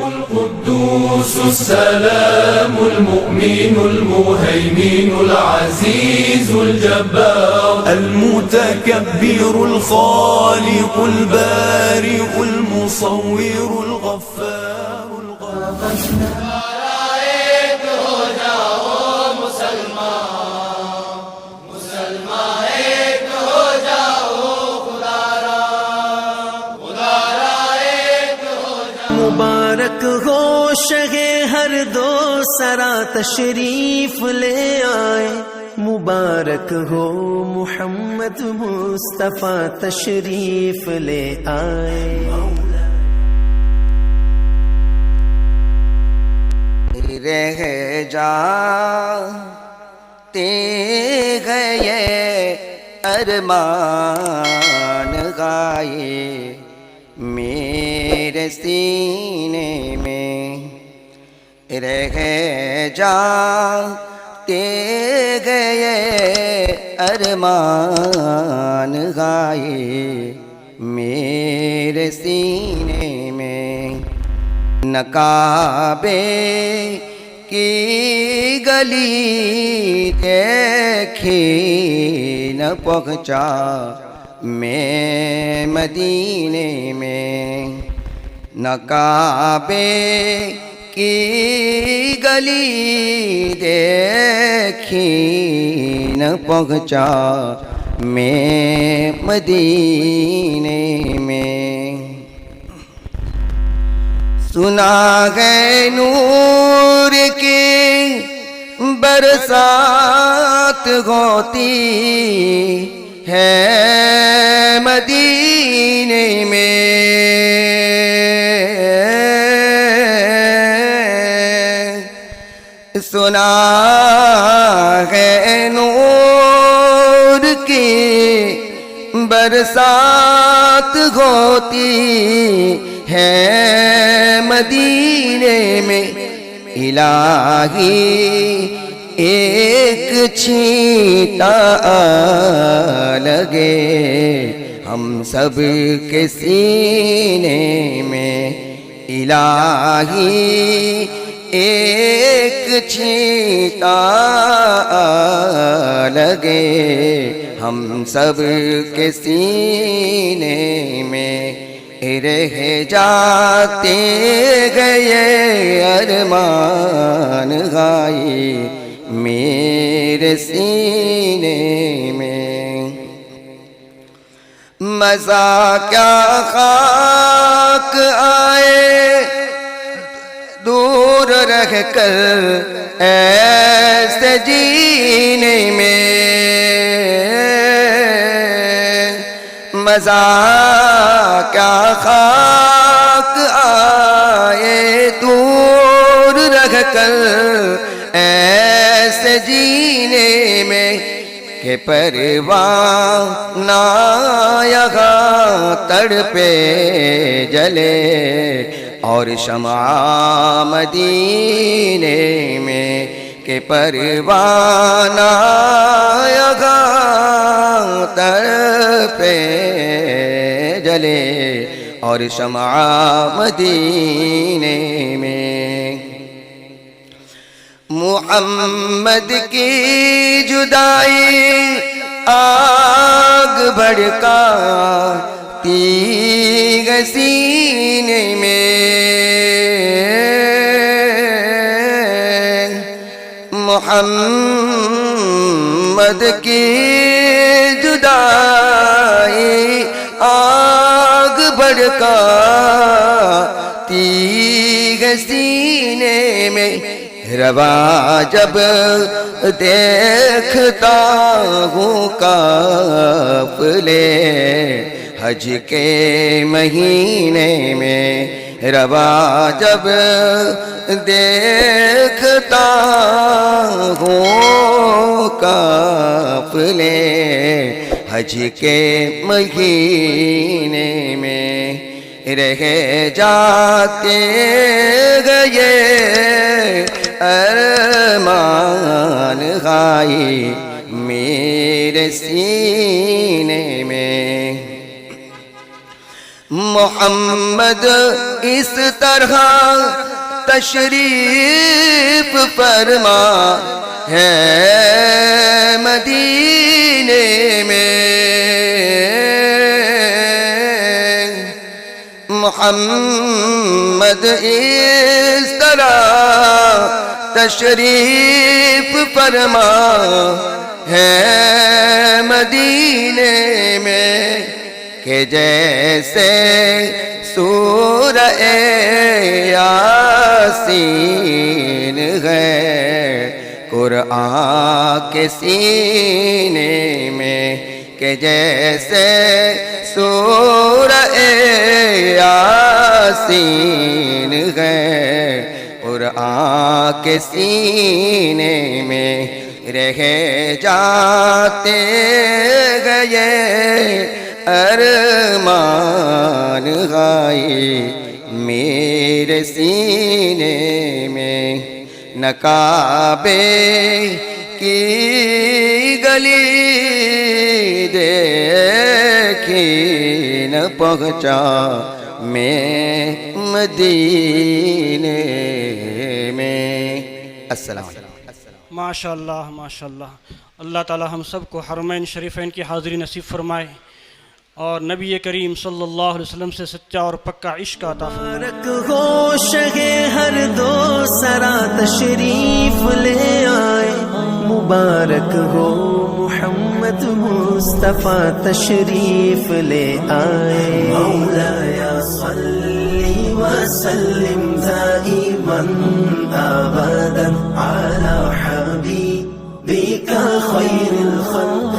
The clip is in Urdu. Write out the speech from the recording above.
القدوس السلام المؤمن المهيمن العزيز الجبار المتكبر الخالق البارئ المصور الغفار مبارک ہو شہ ہر دو سرا تشریف لے آئے، مبارک ہو محمد مصطفیٰ تشریف لے آئے۔ رہ جاتے گئے ارمان غائے میرے سینے میں، رہ جاتے گئے ارمان غائے میرے سینے میں، نہ کعبے کی گلی دیکھی نہ پہنچا میں مدینے میں، نہ کعبے کی گلی دیکھی نہ پہنچا میں مدینے میں، سنا ہے نور کی برسات ہوتی ہے مدینے میں، سنا ہے نور کی برسات ہوتی ہے مدینے میں، الہی ایک چھینٹا لگے ہم سب کے سینے میں، الہی ایک چھینٹا لگے ہم سب کے سینے میں، رہ جاتے گئے ارمان غائے میرے سینے میں، مزہ کیا خاک آئے دور رہ کر ایسے جینے میں، مزہ کیا خاک آئے دور رہ کر ایسے جینے میں، کہ پروانہ یہاں تڑپے جلے اور شمع مدینے میں، کہ پروانہ یہاں تڑپے جلے اور شمع مدینے میں، محمد کی جدائی آگ بھڑکاتی ہے سینے میں، محمد کی جدائی آگ بھڑکاتی ہے سینے میں، روا جب دیکھتا ہوں قافلے حج کے مہینے میں، روا جب دیکھتا ہوں قافلے حج کے مہینے میں، رہ جاتے گئے ارمان غائے میرے سینے میں، محمد اس طرح تشریف فرما ہے مدینے میں، محمد اس طرح تشریف فرما ہے مدینے میں کہ جیسے سورہ یاسین ہے قرآن کے سینے میں، کہ جیسے سورہ یاسین ہے قرآن کے سینے میں رہ جاتے گئے ارمان غائی میرے سینے میں، نہ کعبے کی گلی دیکھی نہ پہنچا میں مدینے میں۔ السلام علیکم۔ ماشاءاللہ ماشاءاللہ، اللہ تعالی ہم سب کو حرمین شریفین کی حاضری نصیب فرمائے اور نبی کریم صلی اللہ علیہ وسلم سے سچا اور پکا عشق عطا فرمائے۔ مبارک ہو شگے ہر دو سرا تشریف لے آئے، مبارک ہو محمد مصطفیٰ تشریف لے آئے، مولایا صلی وسلم دائما ابدا علی حبیبک خیر الخلق